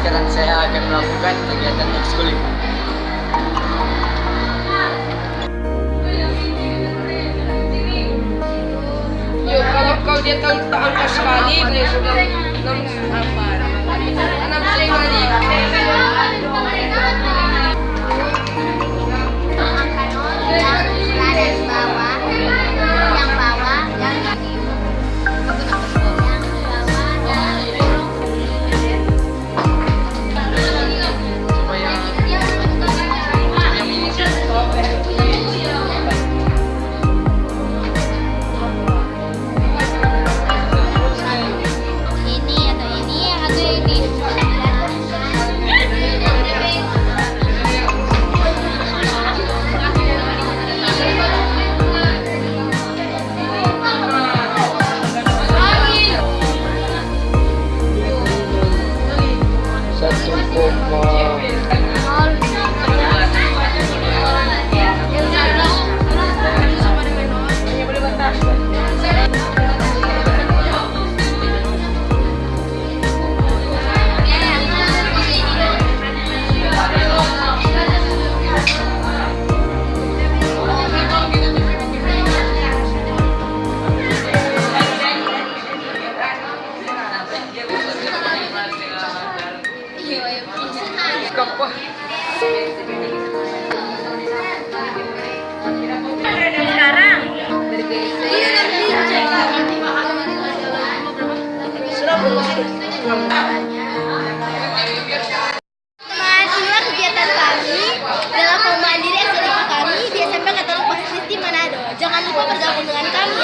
sekarang saya akan melakukan kegiatan ekskul. Yuk, kalau dia tahu angka sekali, dia sudah enam sekali. Sekarang teman, inilah kegiatan kami dalam lomba mandiri SLIK kami di SMP Katolik Pasir di Manado. Jangan lupa bergabung dengan kami.